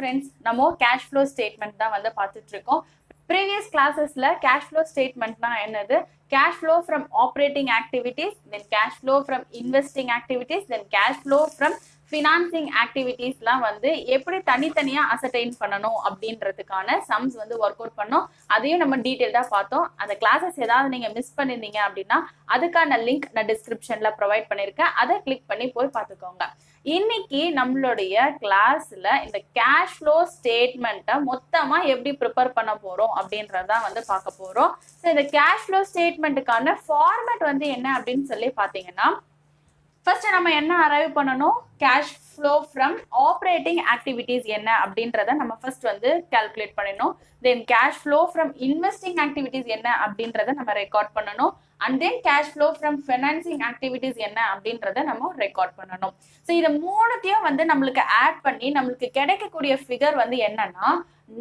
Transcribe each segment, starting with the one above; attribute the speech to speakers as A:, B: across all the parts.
A: friends, நம்ம cash flow statement தான் வந்து பார்த்துட்டு இருக்கோம். Previous classesல cash flow statement னா என்னது? Cash flow from operating activities, then cash flow from investing activities, then cash flow from financing activitiesலாம் வந்து எப்படி தனித்தனியா அசர்டைன் பண்ணணும் அப்படின்றதுக்கான சம்ஸ் வந்து ஒர்க் அவுட் பண்ணோம். அதையும் நம்ம டீட்டெயில்டா பார்த்தோம். அந்த கிளாஸஸ் ஏதாவது நீங்க மிஸ் பண்ணிருந்தீங்க அப்படின்னா அதுக்கான லிங்க் நான் டிஸ்கிரிப்ஷன்ல ப்ரொவைட் பண்ணிருக்கேன். அதை கிளிக் பண்ணி போய் பார்த்துக்கோங்க. இன்னைக்கு நம்மளுடைய கிளாஸ்ல இந்த கேஷ் ஃப்ளோ ஸ்டேட்மெண்ட்டை மொத்தமா எப்படி ப்ரிப்பேர் பண்ண போறோம் அப்படின்றதான் வந்து பார்க்க போறோம். ஸோ இந்த கேஷ் ஃப்ளோ ஸ்டேட்மெண்ட்டுக்கான ஃபார்மேட் வந்து என்ன அப்படின்னு சொல்லி பார்த்தீங்கன்னா, ஃபர்ஸ்ட் நம்ம என்ன அரைவ் பண்ணணும், cash flow from operating activities என்ன அப்படின்றத நம்ம ஃபர்ஸ்ட் வந்து கால்குலேட் பண்ணணும். Then cash flow from investing activities என்ன அப்படின்றத நம்ம ரெக்கார்ட் பண்ணணும். And then cash flow from financing activities என்ன அப்படின்றத நம்ம ரெக்கார்ட் பண்ணணும். ஸோ இதை மூணுத்தையும் வந்து நம்மளுக்கு ஆட் பண்ணி நம்மளுக்கு கிடைக்கக்கூடிய ஃபிகர் வந்து என்னன்னா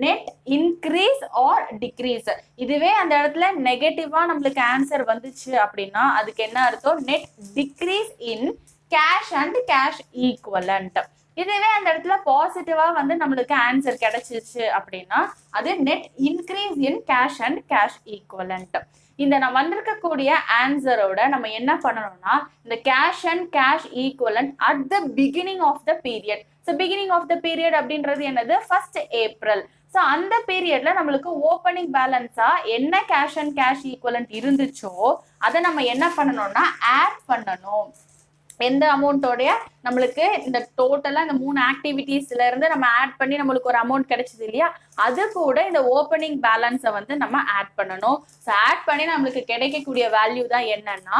A: நெட் இன்க்ரீஸ் ஆர் டிக்ரீஸ். இதுவே அந்த இடத்துல நெகட்டிவா நம்மளுக்கு ஆன்சர் வந்துச்சு அப்படின்னா அதுக்கு என்ன அர்த்தம், net decrease in cash and cash equivalent. இதுவே அந்த இடத்துல பாசிட்டிவா வந்து நம்மளுக்கு ஆன்சர் கிடைச்சிச்சு அப்படின்னா அது net increase in cash and cash equivalent. இந்த நம்ம வந்திருக்கக்கூடிய ஆன்சரோட நம்ம என்ன பண்ணணும்னா இந்த cash and cash equivalent at the beginning of the period. So beginning of the period அப்படின்றது என்னது, 1st April. ஸோ அந்த பீரியட்ல நம்மளுக்கு ஓப்பனிங் பேலன்ஸா என்ன கேஷ் அண்ட் கேஷ் ஈக்குவலண்ட் இருந்துச்சோ அதை நம்ம என்ன பண்ணணும்னா ஆட் பண்ணணும். எந்த அமௌண்ட்டோடைய நம்மளுக்கு இந்த டோட்டலா இந்த 3 ஆக்டிவிட்டீஸ்ல இருந்து நம்ம ஆட் பண்ணி நம்மளுக்கு ஒரு அமௌண்ட் கிடைச்சது இல்லையா, அது கூட இந்த ஓப்பனிங் பேலன்ஸை வந்து நம்ம ஆட் பண்ணணும். ஸோ ஆட் பண்ணி நம்மளுக்கு கிடைக்கக்கூடிய வேல்யூ தான் என்னன்னா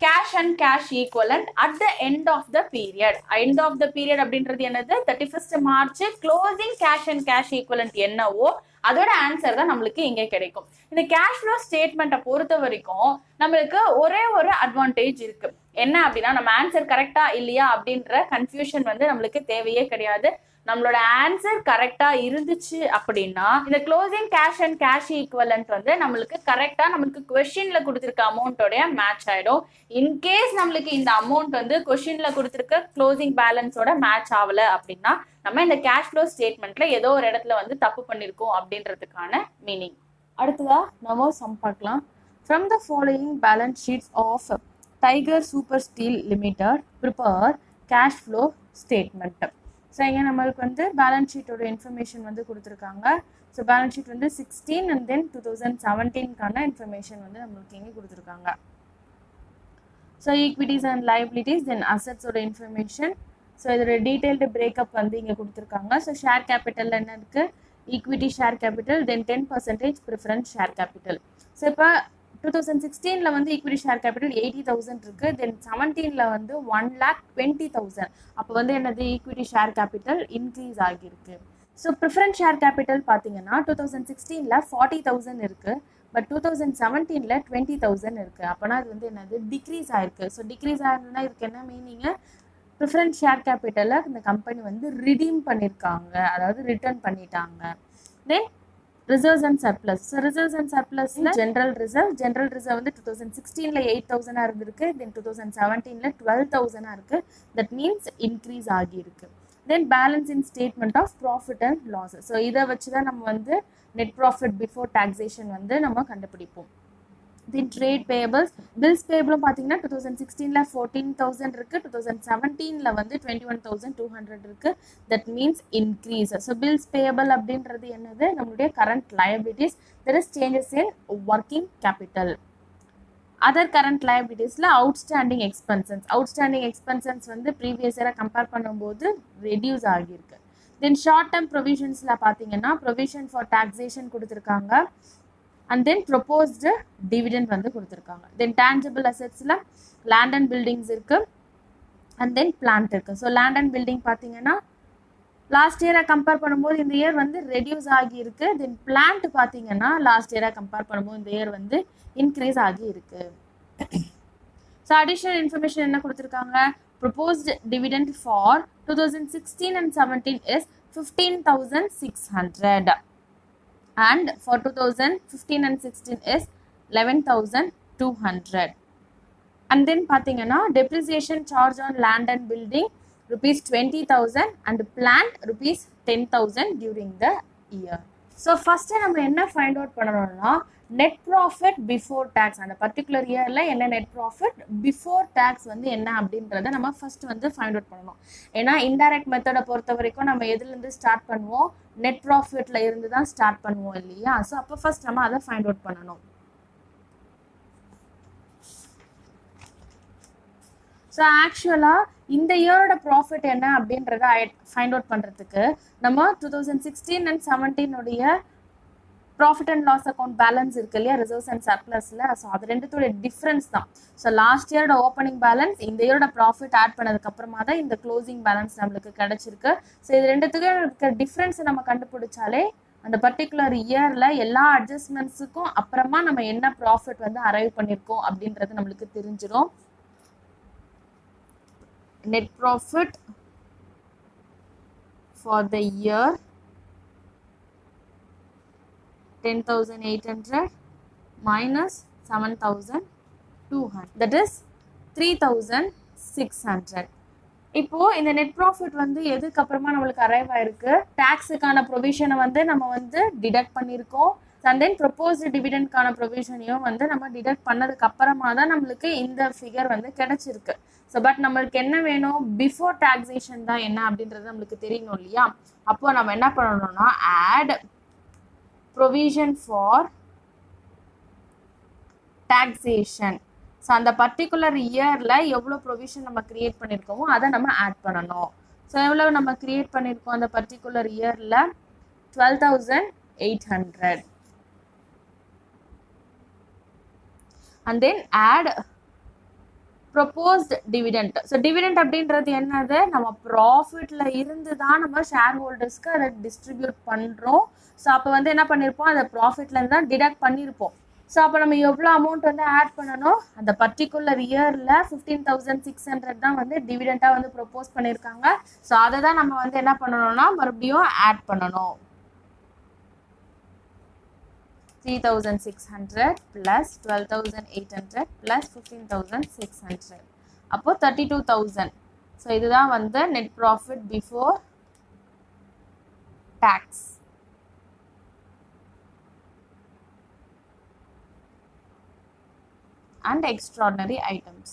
A: cash and cash equivalent at the end of the period. End of the period அப்படின்றது என்னது, 31st March closing cash and cash equivalent என்னவோ அதோட ஆன்சர் தான் நம்மளுக்கு இங்கே கிடைக்கும். இந்த கேஷ் ஃப்ளோ ஸ்டேட்மெண்ட்டை பொறுத்த வரைக்கும் நம்மளுக்கு ஒரே ஒரு அட்வான்டேஜ் இருக்கு. என்ன அப்படின்னா நம்ம ஆன்சர் கரெக்டா இல்லையா அப்படின்ற கன்ஃபியூஷன் வந்து நம்மளுக்கு தேவையே கிடையாது. நம்மளோட ஆன்சர் கரெக்டா இருந்துச்சு அப்படின்னா இந்த closing cash and cash equivalent வந்து நம்மளுக்கு கரெக்டா நம்மளுக்கு கொஸ்டின்ல கொடுத்துருக்க அமௌண்ட்டோட மேட்ச் ஆயிடும். இன்கேஸ் நம்மளுக்கு இந்த அமௌண்ட் வந்து கொஸ்டின்ல கொடுத்துருக்க க்ளோசிங் பேலன்ஸோட மேட்ச் ஆகல அப்படின்னா நம்ம இந்த கேஷ் ஃப்ளோ ஸ்டேட்மெண்ட்ல ஏதோ ஒரு இடத்துல வந்து தப்பு பண்ணிருக்கோம் அப்படின்றதுக்கான மீனிங். அடுத்ததா நம்ம சம் பார்க்கலாம். From the following balance sheets of Tiger Super Steel Limited, prepare cash flow statement. So இங்கே நம்மளுக்கு வந்து பேலன்ஸ் ஷீட்டோட இன்ஃபர்மேஷன் வந்து கொடுத்துருக்காங்க. ஸோ பேலன்ஸ் ஷீட் வந்து 16 and then 2017க்கான இன்ஃபர்மேஷன் வந்து நம்மளுக்கு இங்கே கொடுத்துருக்காங்க. So equities and liabilities, then அசட்ஸோட இன்ஃபர்மேஷன். ஸோ இதோட டீட்டெயில்டு பிரேக்கப் வந்து இங்கே கொடுத்துருக்காங்க. ஸோ ஷேர் கேபிட்டல் என்ன இருக்குது, equity share capital, then 10% preference share capital. So இப்போ 2016ல வந்து ஈக்விட்டி ஷேர் கேபிட்டல் 80,000 இருக்கு, தென் 17ல வந்து 1,20,000. அப்போ வந்து என்னது, ஈக்விட்டி ஷேர் கேபிட்டல் இன்க்ரீஸ் ஆகியிருக்கு. ஸோ ப்ரிஃபரன்ஸ் ஷேர் கேபிட்டல் பார்த்தீங்கன்னா 2016ல 40,000 இருக்கு, பட் 2017ல 20,000 இருக்கு. அப்போனா அது வந்து என்னது, டிக்ரீஸ் ஆயிருக்கு. ஸோ டிக்ரீஸ் ஆயிருந்தா இதுக்கு என்ன மீனிங், ப்ரிஃபரன்ஸ் ஷேர் கேபிட்டலை இந்த கம்பெனி வந்து ரிடீம் பண்ணியிருக்காங்க, அதாவது ரிட்டர்ன் பண்ணிட்டாங்க. Then reserves and surplus. So reserves and சர்ப்ளஸ்ல ஜென்ரல் ரிசர்வ் வந்து 2016ல 8,000 இருந்திருக்கு, தென் 2017ல 12,000 இருக்கு. தட் மீன்ஸ் இன்க்ரீஸ் ஆகியிருக்கு. Then balance in statement of profit and loss. So இதை வச்சு தான் நம்ம வந்து நெட் ப்ராஃபிட் பிஃபோர் டாக்ஸேஷன் வந்து நம்ம கண்டுபிடிப்போம். தென் ட்ரேட் பேயபிள்ஸ், பில்ஸ் பேயபிளும் பார்த்தீங்கன்னா 2016ல 14,000 இருக்கு, 2017ல வந்து 21,200 இருக்கு. That means increase. So bills payable அப்படின்றது என்னது, நம்மளுடைய current liabilities. There is changes in working capital. Other current லயபிலிட்டிஸ்ல அவுட்ஸ்டாண்டிங் எக்ஸ்பென்சஸ் வந்து ப்ரீவியஸ் இயரை கம்பேர் பண்ணும்போது ரெடியூஸ் ஆகியிருக்கு. தென் ஷார்ட் டேர்ம் ப்ரொவிஷன்ஸ்ல பார்த்தீங்கன்னா ப்ரொவிஷன் ஃபார் டாக்ஸேஷன் கொடுத்துருக்காங்க, அண்ட் தென் ப்ரொபோஸ்டு டிவிடெண்ட் வந்து கொடுத்துருக்காங்க. தென் டேஞ்சபிள் அசெட்ஸில் லேண்ட் அண்ட் பில்டிங்ஸ் இருக்கு, அண்ட் தென் பிளான்ட் இருக்கு. ஸோ லேண்ட் அண்ட் பில்டிங் பார்த்தீங்கன்னா லாஸ்ட் இயரை கம்பேர் பண்ணும்போது இந்த இயர் வந்து ரெடியூஸ் ஆகி இருக்கு. தென் பிளான்ட் பார்த்தீங்கன்னா லாஸ்ட் இயரை கம்பேர் பண்ணும்போது இந்த இயர் வந்து இன்க்ரீஸ் ஆகி இருக்கு. ஸோ அடிஷனல் இன்ஃபர்மேஷன் என்ன கொடுத்துருக்காங்க, proposed dividend for 2016 and 17 is 15,600. And for 2015 and 16 is 11,200. And then பார்த்தீங்கன்னா depreciation charge on land and building rupees 20,000 and plant rupees 10,000 during the year. So first நம்ம என்ன find out பண்ணணும்னா net profit before tax அந்த particular yearல என்ன net profit before tax வந்து என்ன அப்படின்றத நம்ம first வந்து find out பண்ணணும். ஏன்னா indirect method பொறுத்த வரைக்கும் நம்ம எதுல இருந்து ஸ்டார்ட் பண்ணுவோம், net profitல இருந்து தான் ஸ்டார்ட் பண்ணுவோம் இல்லையா? ஸோ அப்போ ஃபர்ஸ்ட் நம்ம அதை find out பண்ணணும். ஸோ ஆக்சுவலாக இந்த இயரோட ப்ராஃபிட் என்ன அப்படின்றத ஃபைண்ட் அவுட் பண்ணுறதுக்கு நம்ம 2016 and 17 profit and loss account balance இருக்கு இல்லையா, ரிசர்வ்ஸ் அண்ட் சர்ப்ளஸில். ஸோ அது ரெண்டுத்தோட டிஃப்ரென்ஸ் தான். ஸோ லாஸ்ட் இயரோட ஓப்பனிங் பேலன்ஸ் இந்த இயரோட ப்ராஃபிட் ஆட் பண்ணதுக்கு அப்புறமா தான் இந்த க்ளோசிங் பேலன்ஸ் நம்மளுக்கு கிடைச்சிருக்கு. ஸோ இது ரெண்டுத்துக்கும் இருக்க டிஃப்ரென்ஸை நம்ம கண்டுபிடிச்சாலே அந்த பர்டிகுலர் இயரில் எல்லா அட்ஜஸ்ட்மெண்ட்ஸுக்கும் அப்புறமா நம்ம என்ன ப்ராஃபிட் வந்து அரைவ் பண்ணியிருக்கோம் அப்படின்றது நம்மளுக்கு தெரிஞ்சிடும். Net profit for the year 10,800 minus 7,200, that is 3,600. இப்போ இந்த நெட் ப்ராஃபிட் வந்து எதுக்கு அப்புறமா நம்மளுக்கு அரைவ் ஆயிருக்கு, டாக்ஸுக்கான ப்ரொவிஷனை வந்து நம்ம வந்து டிடக்ட் பண்ணியிருக்கோம். அண்ட் தென் ப்ரொபோஸ்டு டிவிடெண்ட்கான ப்ரொவிஷனையும் வந்து நம்ம டிடக்ட் பண்ணதுக்கு அப்புறமா தான் நம்மளுக்கு இந்த ஃபிகர் வந்து கிடைச்சிருக்கு. ஸோ பட் நம்மளுக்கு என்ன வேணும், பிஃபோர் டாக்ஸேஷன் தான் என்ன அப்படின்றது நம்மளுக்கு தெரியணும் இல்லையா? அப்போ நம்ம என்ன பண்ணணும்னா add provision for taxation. So அந்த பர்டிகுலர் இயரில் எவ்வளோ ப்ரொவிஷன் நம்ம கிரியேட் பண்ணியிருக்கோமோ அதை நம்ம ஆட் பண்ணணும். ஸோ எவ்வளோ நம்ம கிரியேட் பண்ணியிருக்கோம் அந்த பர்டிகுலர் இயரில் 12,800. and then add proposed dividend. So dividend அப்படின்றது என்னது, நம்ம ப்ராஃபிட்ல இருந்து தான் நம்ம ஷேர் ஹோல்டர்ஸ்க்கு அதை டிஸ்ட்ரிபியூட் பண்றோம். ஸோ அப்போ வந்து என்ன பண்ணியிருப்போம், அதை ப்ராஃபிட்ல இருந்து தான் டிடக்ட் பண்ணியிருப்போம். ஸோ அப்போ நம்ம எவ்வளோ அமௌண்ட் வந்து ஆட் பண்ணணும், அந்த பர்டிகுலர் இயரில் 15,600 தான் வந்து டிவிடெண்டாக வந்து ப்ரொப்போஸ் பண்ணியிருக்காங்க. ஸோ அதை தான் நம்ம வந்து என்ன பண்ணணும்னா மறுபடியும் ஆட் பண்ணணும். 3,600 plus 12,800 plus 15,600, அப்போ 32,000. ஸோ இதுதான் வந்து net profit before tax. and extraordinary items.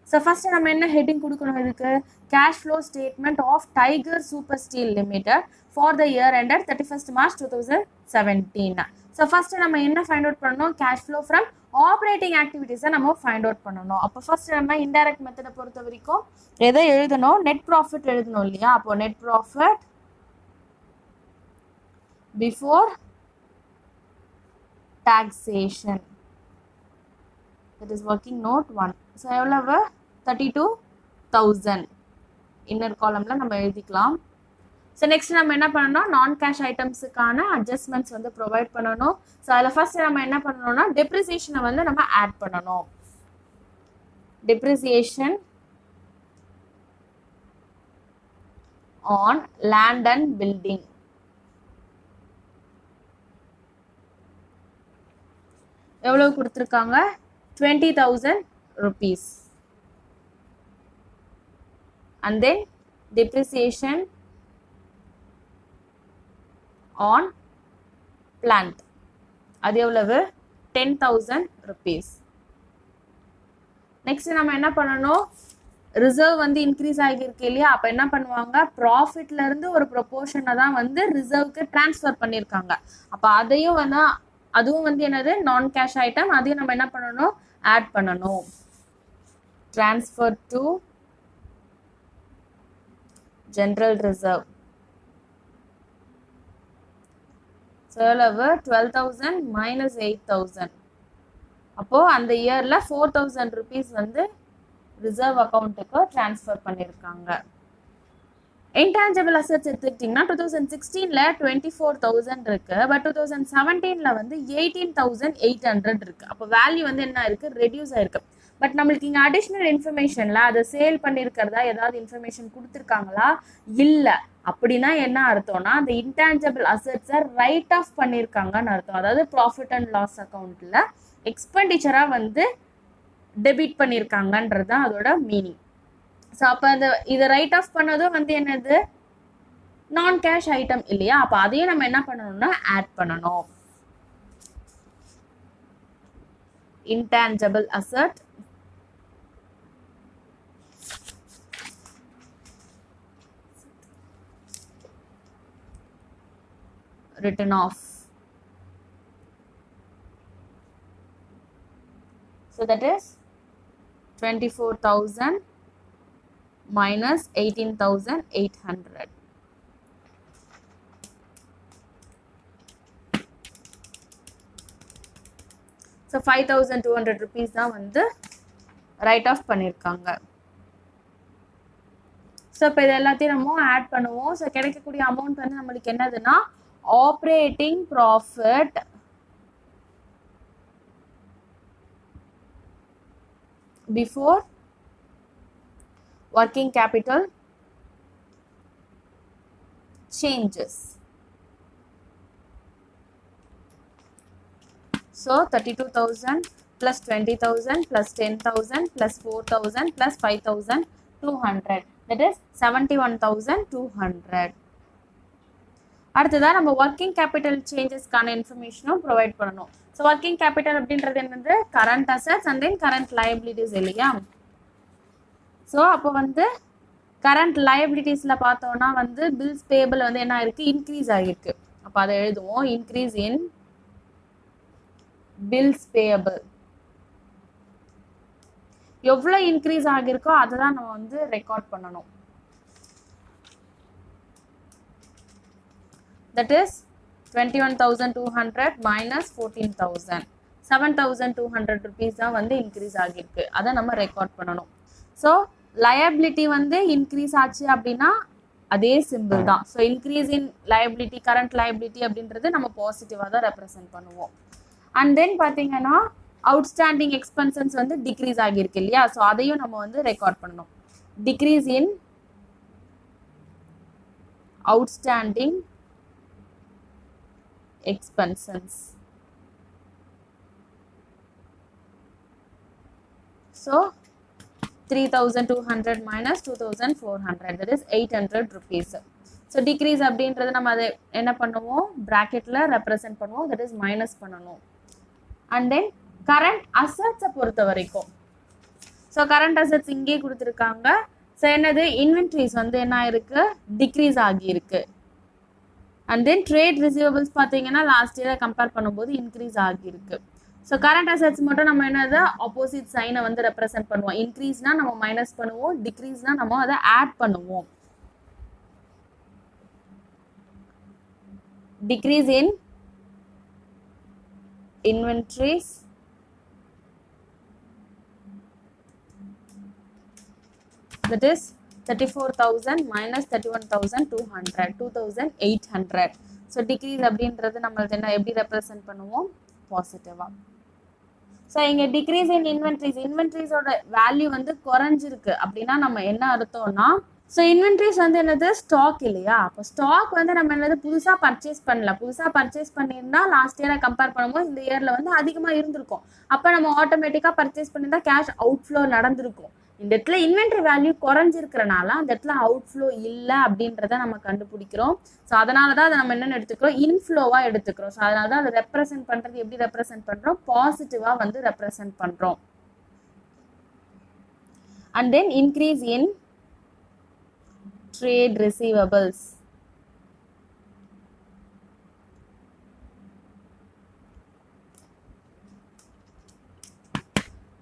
A: So first நம்ம என்ன ஹெட்டிங் கொடுக்கணும் இதுக்கு, cash flow statement of Tiger Super Steel Limited for the year ended 31st March 2017. So first நம்ம என்ன find out பண்ணணும், cash flow from operating activities நம்ம find out பண்ணணும். அப்போ first நம்ம indirect method பொறுத்த வரைக்கும் எதை எழுதணும், net profit எழுதணும் இல்லையா? அப்போ net profit before taxation, that is working note 1. So எவ்வளவு 32,000 இன்னர் காலம்ல நம்ம எழுதிக்கலாம். ஸோ நெக்ஸ்ட் நம்ம என்ன பண்ணணும், நான் கேஷ் ஐட்டம்ஸுக்கான அட்ஜஸ்ட்மெண்ட்ஸ் வந்து ப்ரொவைட் பண்ணணும். ஸோ அதில் ஃபர்ஸ்ட் நம்ம என்ன பண்ணணும்னா டெப்ரிசியேஷனை வந்து நம்ம ஆட் பண்ணணும். Depreciation on land and building எவ்வளவு கொடுத்துருக்காங்க, 20,000 rupees. And then depreciation on plant அது எவ்வளவு, 10,000 rupees. நெக்ஸ்ட் நம்ம என்ன பண்ணணும், ரிசர்வ் வந்து இன்க்ரீஸ் ஆகியிருக்கு இல்லையா? அப்போ என்ன பண்ணுவாங்க, ப்ராஃபிட்ல இருந்து ஒரு ப்ரொபோர்ஷனை தான் வந்து ரிசர்வ்க்கு டிரான்ஸ்ஃபர் பண்ணியிருக்காங்க. அப்போ அதையும் வந்து அதுவும் வந்து என்னது, நான் கேஷ் ஐட்டம், அதையும் நம்ம என்ன பண்ணணும், ஆட் பண்ணணும். Transfer to general reserve. எவ்வளவு, 12,000 மைனஸ் 8,000. அப்போ அந்த இயர்ல 4,000 rupees வந்து ரிசர்வ் அக்கௌண்ட்டுக்கு டிரான்ஸ்ஃபர் பண்ணியிருக்காங்க. இன்டான்ஜிபிள் அசெட்ஸ் எடுத்துக்கிட்டிங்கன்னா 2016ல 24,000 இருக்கு, பட் 2017ல வந்து 18,800 இருக்கு. அப்போ வேல்யூ வந்து என்ன இருக்கு, ரெடியூஸ் ஆயிருக்கு. பட் நம்மளுக்கு இங்கே அடிஷ்னல் இன்ஃபர்மேஷன்ல அதை சேல் பண்ணியிருக்கிறதா ஏதாவது இன்ஃபர்மேஷன் கொடுத்துருக்காங்களா, இல்லை. அப்படின்னா என்ன அர்த்தம்னா அந்த இன்டான்ஜிபிள் அசெட்ஸை ரைட் ஆஃப் பண்ணியிருக்காங்கன்னு அர்த்தம். அதாவது ப்ராஃபிட் அண்ட் லாஸ் அக்கௌண்ட்ல எக்ஸ்பெண்டிச்சரா வந்து டெபிட் பண்ணியிருக்காங்கன்றது தான் அதோட மீனிங். ஸோ அப்போ இதை ரைட் ஆஃப் பண்ணதும் வந்து என்னது நான் கேஷ் ஐட்டம் இல்லையா, அப்போ அதையும் நம்ம என்ன பண்ணணும்னா ஆட் பண்ணணும். Intangible asset written off. So that is 24,000 minus 18,800. So 5,200 rupees தான் வந்து ரைட் ஆஃப் பண்ணியிருக்காங்க. ஸோ இப்போ இது எல்லாத்தையும் நம்ம ஆட் பண்ணுவோம். ஸோ கிடைக்கக்கூடிய அமௌண்ட் வந்து நம்மளுக்கு என்னதுன்னா operating profit before working capital changes. So 32,000 plus 20,000 plus 10,000 plus 4,000 plus 5,200, that is 71,200. அடுத்ததா நம்ம working capital changesக்கான இன்ஃபர்மேஷனும் ப்ரொவைட் பண்ணணும். ஸோ working capital அப்படின்றது என்னது current assets and then current liabilities இல்லையா. ஸோ அப்போ வந்து கரண்ட் லைபிலிட்டிஸ்ல பார்த்தோம்னா வந்து பில்ஸ் பேபிள் வந்து என்ன இருக்கு இன்க்ரீஸ் ஆகிருக்கு. அப்போ அதை எழுதுவோம் இன்க்ரீஸ் இன் பில்ஸ் பேபிள். எவ்வளோ இன்க்ரீஸ் ஆகிருக்கோ அதை தான் நம்ம வந்து ரெக்கார்ட் பண்ணணும். தட் இஸ் 21,200 minus 14,000, 7,200 rupees தான் வந்து இன்க்ரீஸ் ஆகிருக்கு. அதை நம்ம ரெக்கார்ட் பண்ணணும். ஸோ லயபிலிட்டி வந்து இன்க்ரீஸ் ஆச்சு அப்படின்னா அதே சிம்பிள் தான். So increase in liability current liability அப்படின்றது நம்ம பாசிட்டிவாக தான் ரெப்ரசென்ட் பண்ணுவோம். அண்ட் தென் பார்த்தீங்கன்னா அவுட்ஸ்டாண்டிங் எக்ஸ்பென்சஸ் வந்து டிக்ரீஸ் ஆகியிருக்கு இல்லையா, ஸோ அதையும் நம்ம வந்து ரெக்கார்ட் பண்ணணும். Decrease in outstanding expenses. So 3,200 minus 2,400, that is 800 rupees. So decrease அப்படின்றது நம்ம அதை என்ன பண்ணுவோம் பிராக்கெட்ல ரெப்ரசென்ட் பண்ணுவோம், that is மைனஸ் பண்ணணும். அண்ட் தென் கரண்ட் அசெட்ஸை பொறுத்த வரைக்கும் ஸோ கரண்ட் அசெட்ஸ் இங்கே கொடுத்துருக்காங்க. ஸோ என்னது இன்வென்ட்ரிஸ் வந்து என்ன இருக்கு டிக்ரீஸ் ஆகியிருக்கு. அண்ட் தென் ட்ரேட் ரிசீவபிள்ஸ் பார்த்தீங்கன்னா லாஸ்ட் இயரை கம்பேர் பண்ணும்போது இன்க்ரீஸ் ஆகியிருக்கு. ஸோ கரண்ட் அசெட்ஸ் மட்டும் நம்ம என்னது ஆப்போசிட் சைனை வந்து ரெப்ரசென்ட் பண்ணுவோம். இன்க்ரீஸ்னா நம்ம மைனஸ் பண்ணுவோம், டிக்ரீஸ்னா நம்ம அதை ஆட் பண்ணுவோம். Decrease in inventories that is 34,000 minus 31,200, 2,800. So degrees அப்படின்றது நம்மளுக்கு என்ன எப்படி ரெப்ரசென்ட் பண்ணுவோம் பாசிட்டிவா. ஸோ இங்கே டிக்ரீஸ் இன் இன்வென்ட்ரிஸோட வேல்யூ வந்து குறைஞ்சிருக்கு அப்படின்னா நம்ம என்ன அர்த்தம்னா ஸோ இன்வென்ட்ரிஸ் வந்து என்னது ஸ்டாக் இல்லையா. அப்போ ஸ்டாக் வந்து நம்ம என்னது புதுசாக பர்ச்சேஸ் பண்ணல. புதுசாக பர்ச்சேஸ் பண்ணியிருந்தா லாஸ்ட் இயரை கம்பேர் பண்ணும்போது இந்த இயரில் வந்து அதிகமாக இருந்திருக்கும். அப்போ நம்ம ஆட்டோமேட்டிக்காக பர்ச்சேஸ் பண்ணியிருந்தா கேஷ் அவுட்ஃப்ளோ நடந்திருக்கும். இந்த இடத்துல இன்வென்ட்ரி வேல்யூ குறைஞ்சிருக்கிறனால அந்த இடத்துல அவுட்ஃப்ளோ இல்லை அப்படின்றத நம்ம கண்டுபிடிக்கிறோம். ஸோ அதனால தான் அதை நம்ம என்னென்னு எடுத்துக்கிறோம் இன்ஃப்ளோவாக எடுத்துக்கிறோம். ஸோ அதனால தான் அதை ரெப்ரசென்ட் பண்ணுறது எப்படி ரெப்ரசென்ட் பண்ணுறோம் பாசிட்டிவாக வந்து ரெப்ரசென்ட் பண்ணுறோம். And then increase in trade receivables.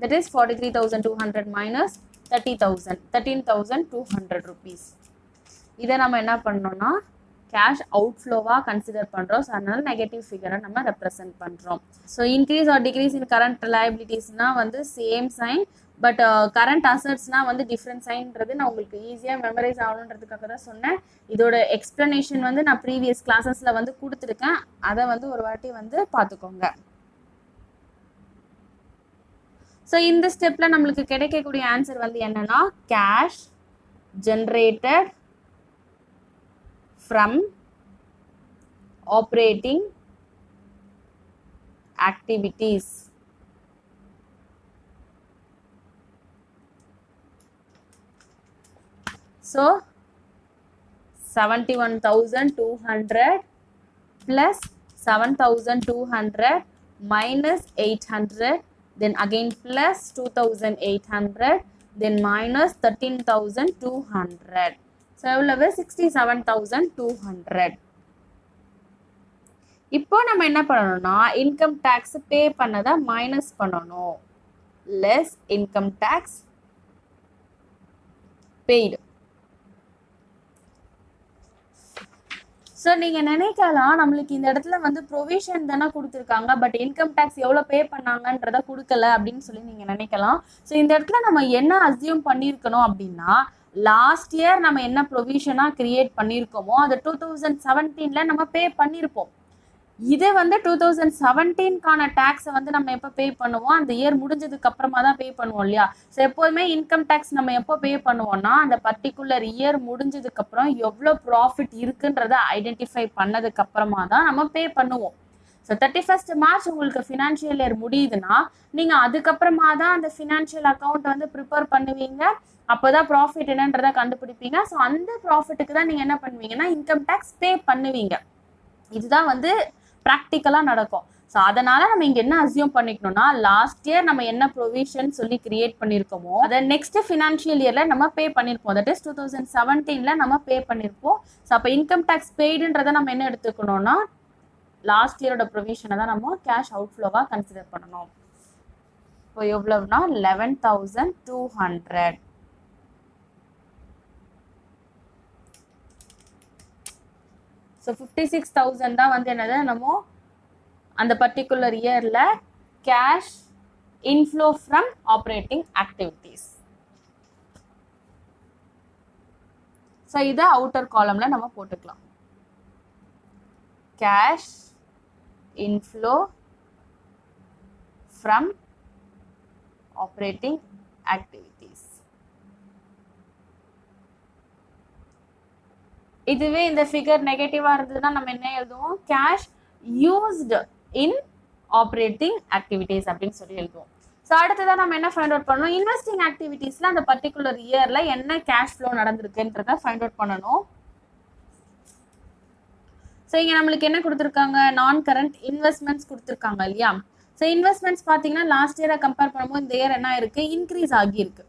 A: That is 43,200 minus 30,000, 13,200 rupees. இதை நம்ம என்ன பண்ணோம்னா கேஷ் அவுட்ஃப்ளோவாக கன்சிடர் பண்ணுறோம். ஸோ அதனால நெகட்டிவ் ஃபிகரை நம்ம ரெப்ரசென்ட் பண்ணுறோம். So increase or decrease in current லயபிலிட்டிஸ்னால் வந்து சேம் சைன், பட் கரண்ட் அசட்ஸ்னால் வந்து டிஃப்ரெண்ட் சைன்றது நான் உங்களுக்கு ஈஸியாக மெமரைஸ் ஆகணுன்றதுக்காக தான் சொன்னேன். இதோட எக்ஸ்ப்ளனேஷன் வந்து நான் ப்ரீவியஸ் கிளாஸஸில் வந்து கொடுத்துருக்கேன். அதை வந்து ஒரு வாட்டி வந்து பார்த்துக்கோங்க. ஸோ இந்த ஸ்டெப்ல நம்மளுக்கு கிடைக்கக்கூடிய ஆன்சர் வந்து என்னன்னா cash generated from operating activities So 71,200 plus 7,200 minus 800, then again plus 2,800, then minus 13,200. So எவ்வளவு 67,200. இப்போ நம்ம என்ன பண்ணணும்னா இன்கம் டாக்ஸ் பே பண்ணதை மைனஸ் பண்ணணும். Less income tax paid. So நீங்கள் நினைக்கலாம் நம்மளுக்கு இந்த இடத்துல வந்து ப்ரொவிஷன் தானே கொடுத்துருக்காங்க, பட் இன்கம் டேக்ஸ் எவ்வளோ பே பண்ணாங்கன்றத கொடுக்கல அப்படின்னு சொல்லி நீங்கள் நினைக்கலாம். ஸோ இந்த இடத்துல நம்ம என்ன அசியூம் பண்ணியிருக்கணும் அப்படின்னா லாஸ்ட் இயர் நம்ம என்ன ப்ரொவிஷனாக கிரியேட் பண்ணியிருக்கோமோ அதை 2017 நம்ம பே பண்ணியிருப்போம். இது வந்து 2017க்கான டேக்ஸை வந்து நம்ம எப்போ பே பண்ணுவோம், அந்த இயர் முடிஞ்சதுக்கு அப்புறமா தான் பே பண்ணுவோம் இல்லையா. ஸோ எப்போதுமே இன்கம் டேக்ஸ் நம்ம எப்போ பே பண்ணுவோம்னா அந்த பர்டிகுலர் இயர் முடிஞ்சதுக்கு அப்புறம் எவ்வளோ ப்ராஃபிட் இருக்குன்றதை ஐடென்டிஃபை பண்ணதுக்கு அப்புறமா தான் நம்ம பே பண்ணுவோம். ஸோ 31st March உங்களுக்கு ஃபினான்ஷியல் இயர் முடியுதுன்னா நீங்கள் அதுக்கப்புறமா தான் அந்த ஃபினான்ஷியல் அக்கௌண்ட் வந்து ப்ரிப்பேர் பண்ணுவீங்க. அப்போதான் ப்ராஃபிட் என்னன்றதை கண்டுபிடிப்பீங்க. ஸோ அந்த ப்ராஃபிட்டுக்கு தான் நீங்கள் என்ன பண்ணுவீங்கன்னா இன்கம் டேக்ஸ் பே பண்ணுவீங்க. இதுதான் வந்து ப்ராக்டிக்கலாக நடக்கும். ஸோ அதனால நம்ம இங்கே என்ன அசியூம் பண்ணிக்கணும்னா லாஸ்ட் இயர் நம்ம என்ன ப்ரொவிஷன் சொல்லி கிரியேட் பண்ணியிருக்கோமோ அதை நெக்ஸ்ட் ஃபினான்ஷியல் இயரில் நம்ம பே பண்ணியிருப்போம். தட் இஸ் 2017 நம்ம பே பண்ணியிருப்போம். ஸோ அப்போ இன்கம் டேக்ஸ் பெய்டுன்றதை நம்ம என்ன எடுத்துக்கணும்னா லாஸ்ட் இயரோட ப்ரொவிஷனை தான் நம்ம கேஷ் அவுட்ஃப்ளோவாக கன்சிடர் பண்ணணும். இப்போ எவ்வளவுனா 11,200. ஸோ 56,000 தான் வந்து என்னது நம்ம அந்த பர்டிகுலர் இயரில் cash inflow from operating activities. So இதை அவுட்டர் காலமில் நம்ம போட்டுக்கலாம். Cash inflow from operating activities. இதுவே இந்த ஃபிகர் நெகட்டிவா இருந்ததுன்னா நம்ம என்ன எழுதுவோம், கேஷ் யூஸ்டு இன் ஆப்ரேட்டிங் ஆக்டிவிட்டீஸ் அப்படின்னு சொல்லி எழுதுவோம். ஸோ அடுத்ததான் நம்ம என்ன ஃபைண்ட் அவுட் பண்ணணும், இன்வெஸ்டிங் ஆக்டிவிட்டீஸ்ல அந்த பர்டிகுலர் இயர்ல என்ன கேஷ் ஃப்ளோ நடந்திருக்குன்றத ஃபைண்ட் அவுட் பண்ணணும். ஸோ இங்கே நம்மளுக்கு என்ன கொடுத்துருக்காங்க, நான் கரண்ட் இன்வெஸ்ட்மெண்ட்ஸ் கொடுத்துருக்காங்க இல்லையா. ஸோ இன்வெஸ்ட்மெண்ட்ஸ் பார்த்தீங்கன்னா லாஸ்ட் இயரை கம்பேர் பண்ணும்போது இந்த இயர் என்ன இருக்கு, இன்க்ரீஸ் ஆகியிருக்கு.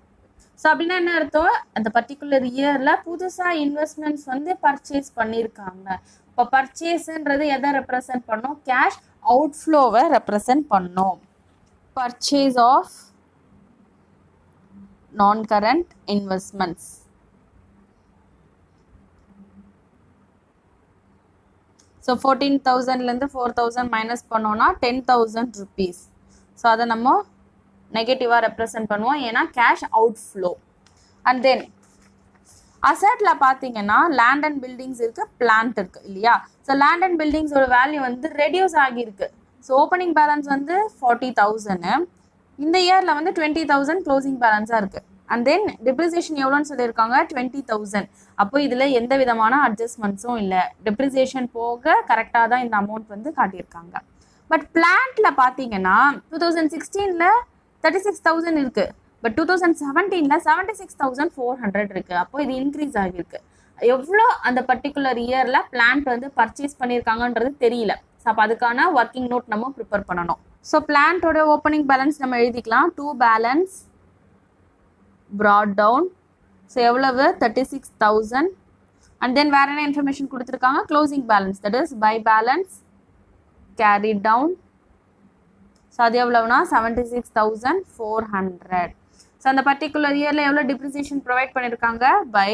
A: ஸோ அப்படின்னா என்ன அர்த்தம், அந்த பர்டிகுலர் இயர்ல புதுசாக இன்வெஸ்ட்மெண்ட்ஸ் வந்து பர்ச்சேஸ் பண்ணியிருக்காங்க. இப்போ பர்ச்சேஸ்ன்றது எதை ரெப்ரசன்ட் பண்ணோம், கேஷ் அவுட்ஃப்ளோவை ரெப்ரசன்ட் பண்ணோம். பர்ச்சேஸ் ஆஃப் நான் கரண்ட் இன்வெஸ்ட்மெண்ட்ஸ். ஸோ 14,000லேருந்து 4,000 மைனஸ் பண்ணோன்னா 10,000 rupees. ஸோ அதை நம்ம நெகட்டிவாக ரெப்ரசன்ட் பண்ணுவோம், ஏன்னா கேஷ் அவுட்ஃப்ளோ. அண்ட் தென் அசட்ல பார்த்தீங்கன்னா லேண்ட் அண்ட் பில்டிங்ஸ் இருக்குது, பிளான்ட் இருக்குது இல்லையா. ஸோ லேண்ட் அண்ட் பில்டிங்ஸோட வேல்யூ வந்து ரெடியூஸ் ஆகியிருக்கு. ஸோ ஓப்பனிங் பேலன்ஸ் வந்து 40,000, இந்த இயரில் வந்து 20,000 க்ளோசிங் பேலன்ஸாக இருக்குது. அண்ட் தென் டிப்ரிசியேஷன் எவ்வளோன்னு சொல்லியிருக்காங்க, 20,000. அப்போ இதில் எந்த விதமான அட்ஜஸ்ட்மெண்ட்ஸும் இல்லை, டிப்ரிசியேஷன் போக கரெக்டாக தான் இந்த அமௌண்ட் வந்து காட்டியிருக்காங்க. பட் பிளான்ட்ல பார்த்தீங்கன்னா 2016ல் 36,000 இருக்குது, பட் 2017ல் 76,400 இருக்குது. அப்போ இது இன்க்ரீஸ் ஆகியிருக்கு. எவ்வளோ அந்த பர்டிகுலர் இயரில் பிளான்ட் வந்து பர்ச்சேஸ் பண்ணியிருக்காங்கன்றது தெரியல. ஸோ அப்போ அதுக்கான ஒர்க்கிங் நோட் நம்ம ப்ரிப்பேர் பண்ணணும். ஸோ பிளான்ட்டோட ஓப்பனிங் பேலன்ஸ் நம்ம எழுதிக்கலாம், 2 பேலன்ஸ் brought down. ஸோ எவ்வளவு 36,000. அண்ட் தென் வேற என்ன இன்ஃபர்மேஷன் கொடுத்துருக்காங்க, closing balance, that is by balance carried down. So அது எவ்வளவுனா 76,400. ஸோ அந்த பர்டிகுலர் இயரில் எவ்வளோ டிப்ரிசியேஷன் ப்ரொவைட் பண்ணியிருக்காங்க, பை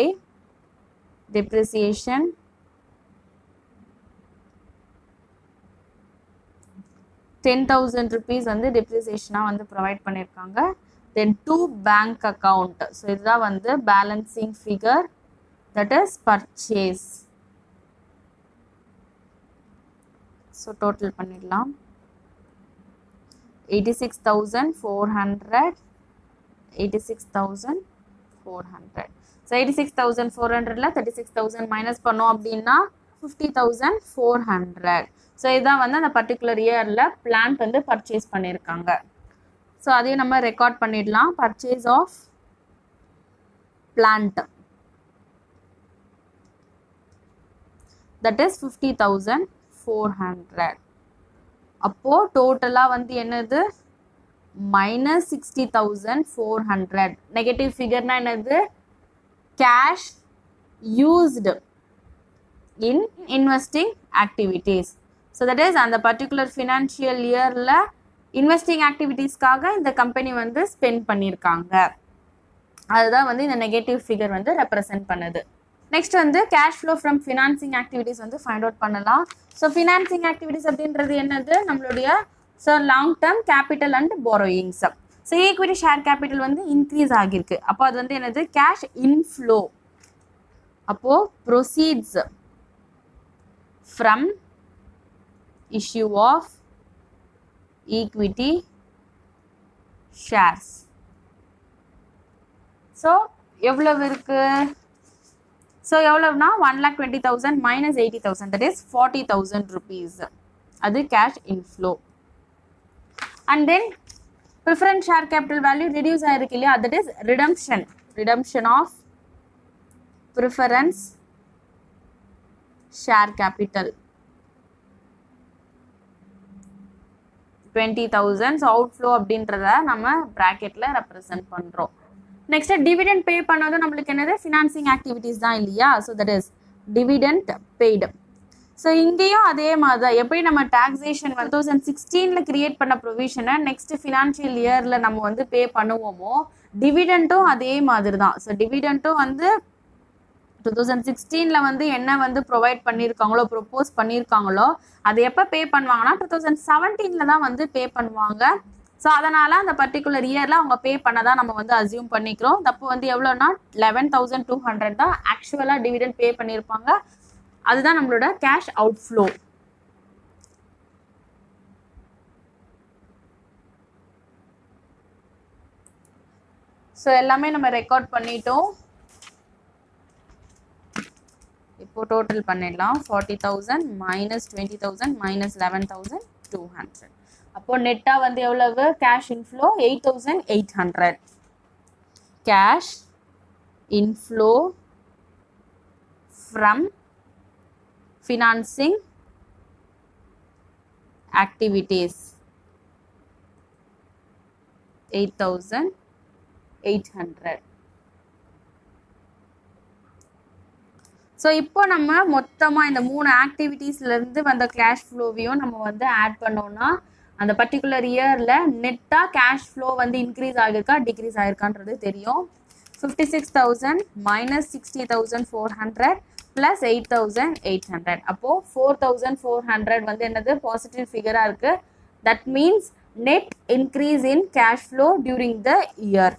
A: டிப்ரிசியேஷன் ₹10,000 வந்து டிப்ரிசியேஷனாக வந்து ப்ரொவைட் பண்ணியிருக்காங்க. தென் 2 பேங்க் அக்கௌண்ட். ஸோ இதுதான் வந்து balancing figure, that is purchase. So total பண்ணிடலாம், 86,400, 86,400. ஸோ 86,400ல 36,000 மைனஸ் பண்ணோம் அப்படின்னா 50,400. ஸோ இதுதான் வந்து அந்த பர்டிகுலர் இயரில் பிளான்ட் வந்து பர்ச்சேஸ் பண்ணியிருக்காங்க. ஸோ அதையும் நம்ம ரெக்கார்ட் பண்ணிடலாம், purchase of plant. That is 50,400. அப்போ டோட்டலா வந்து என்னது -60,400. நெகட்டிவ் ஃபிகர்னா என்னது cash used in investing activities. So that is அந்த particular financial yearல investing activitiesக்காக இந்த கம்பெனி வந்து ஸ்பெண்ட் பண்ணியிருக்காங்க. அதுதான் வந்து இந்த நெகட்டிவ் ஃபிகர் வந்து ரெப்ரசென்ட் பண்ணுது. நெக்ஸ்ட் வந்து cash flow from financing activities வந்து ஃபைண்ட் அவுட் பண்ணலாம். ஸோ ஃபினான்சிங் ஆக்டிவிட்டிஸ் அப்படின்றது என்னது நம்மளுடைய long term capital and borrowings. So equity share capital வந்து இன்க்ரீஸ் ஆகியிருக்கு. அப்போ அது வந்து என்னது கேஷ் இன்ஃப்ளோ. அப்போ proceeds from issue of equity shares. So எவ்வளவு இருக்கு? ஸோ எவ்வளவுனா 1,20,000 minus 80,000, that is 40,000 rupees. அது cash inflow. And then preference share capital value reduce ஆயிருக்கு இல்லையா, that is redemption of preference share capital 20,000. So outflow அப்படின்றத நம்ம ப்ராக்கெட்ல ரெப்ரசென்ட் பண்றோம். நெக்ஸ்ட் டிவிடெண்ட் பே பண்ணது நம்மளுக்கு என்னது ஃபினான்சிங் ஆக்டிவிட்டிஸ் தான் இல்லையா. So that is dividend paid. So இங்கேயும் அதே மாதிரி தான் எப்படி நம்ம டாக்ஸேஷன் 2016 கிரியேட் பண்ண ப்ரொவிஷனை நெக்ஸ்ட் ஃபினான்ஷியல் இயர்ல நம்ம வந்து பே பண்ணுவோமோ டிவிடெண்ட்டும் அதே மாதிரி தான். ஸோ டிவிடெண்ட்டும் வந்து 2016 வந்து என்ன வந்து ப்ரொவைட் பண்ணியிருக்காங்களோ ப்ரொப்போஸ் பண்ணியிருக்காங்களோ அது எப்போ பே பண்ணுவாங்கன்னா 2017 தான் வந்து பே பண்ணுவாங்க. ஸோ அதனால அந்த பர்டிகுலர் இயர்ல அவங்க பே பண்ணதான் நம்ம வந்து அசியூம் பண்ணிக்கிறோம். தப்பு வந்து எவ்வளோனா 11,200 தான் ஆக்சுவலா டிவிடெண்ட் பே பண்ணியிருப்பாங்க. அதுதான் நம்மளோட கேஷ் அவுட்ஃப்ளோ. ஸோ எல்லாமே நம்ம ரெக்கார்ட் பண்ணிட்டோம். இப்போ டோட்டல் பண்ணிடலாம். 40,000 minus 20,000 minus 11,200. அப்போ நெட்டா வந்து எவ்வளவு cash inflow 8,800. Cash inflow from financing activities 8,800. So இப்போ நம்ம மொத்தமாக இந்த 3 ஆக்டிவிட்டீஸ்லேருந்து வந்த கேஷ் ஃப்ளோவையும் நம்ம வந்து ஆட் பண்ணோம்னா அந்த பர்டிகுலர் இயரில் நெட்டாக கேஷ் ஃப்ளோ வந்து இன்க்ரீஸ் ஆகிருக்கா டிக்ரீஸ் ஆகிருக்கான்றது தெரியும். 56,000 minus 60,400 plus 8,800. அப்போது 4,400 வந்து என்னது பாசிட்டிவ் ஃபிகராக இருக்குது. That means net increase in cash flow during the year.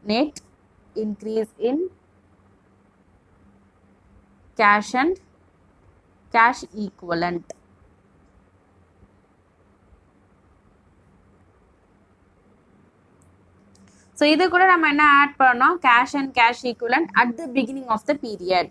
A: Net increase in cash and cash equivalent. So இது கூட நம்ம என்ன ஆட் பண்ணோம் cash and cash equivalent at the beginning of the period.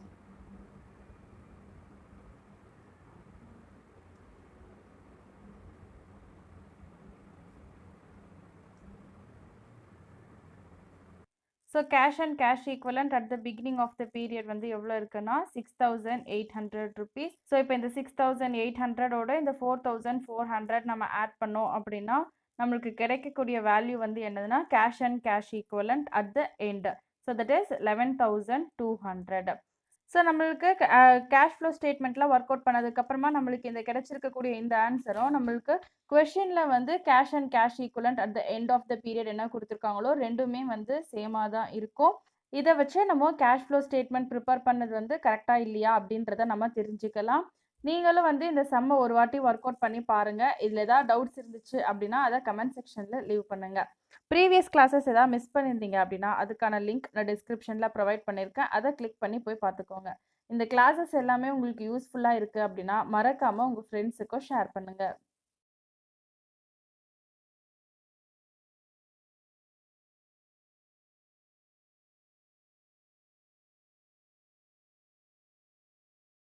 A: So cash and cash equivalent at the beginning of the period வந்து எவ்வளோ இருக்குன்னா 6,800 rupees. So இப்போ இந்த 6,800ஓட இந்த 4,400 நம்ம ஆட் பண்ணோம் அப்படின்னா நம்மளுக்கு கிடைக்கக்கூடிய வேல்யூ வந்து என்னதுன்னா cash and cash equivalent at the end. So that is 11,200. So நம்மளுக்கு கேஷ் ஃப்ளோ ஸ்டேட்மெண்ட்லாம் ஒர்க் அவுட் பண்ணதுக்கப்புறமா நம்மளுக்கு இந்த கிடைச்சிருக்கக்கூடிய இந்த ஆன்சரும் நம்மளுக்கு கொஷினில் வந்து cash and cash equivalent at the end of the period என்ன கொடுத்துருக்காங்களோ ரெண்டுமே வந்து சேமாக தான் இருக்கும். இதை வச்சு நம்ம கேஷ் ஃப்ளோ ஸ்டேட்மெண்ட் ப்ரிப்பேர் பண்ணது வந்து கரெக்டாக இல்லையா அப்படின்றத நம்ம தெரிஞ்சுக்கலாம். நீங்களும் வந்து இந்த சம்மை ஒரு வாட்டி ஒர்க் அவுட் பண்ணி பாருங்கள். இதில் ஏதாவது டவுட்ஸ் இருந்துச்சு அப்படின்னா அதை கமெண்ட் செக்ஷனில் லீவ் பண்ணுங்கள். ப்ரீவியஸ் கிளாஸஸ் ஏதாவது மிஸ் பண்ணியிருந்தீங்க அப்படின்னா அதுக்கான லிங்க் நான் டிஸ்கிரிப்ஷனில் ப்ரொவைட் பண்ணியிருக்கேன். அதை கிளிக் பண்ணி போய் பார்த்துக்கோங்க. இந்த கிளாஸஸ் எல்லாமே உங்களுக்கு யூஸ்ஃபுல்லாக இருக்குது அப்படின்னா மறக்காமல் உங்கள் ஃப்ரெண்ட்ஸுக்கும் ஷேர் பண்ணுங்கள்.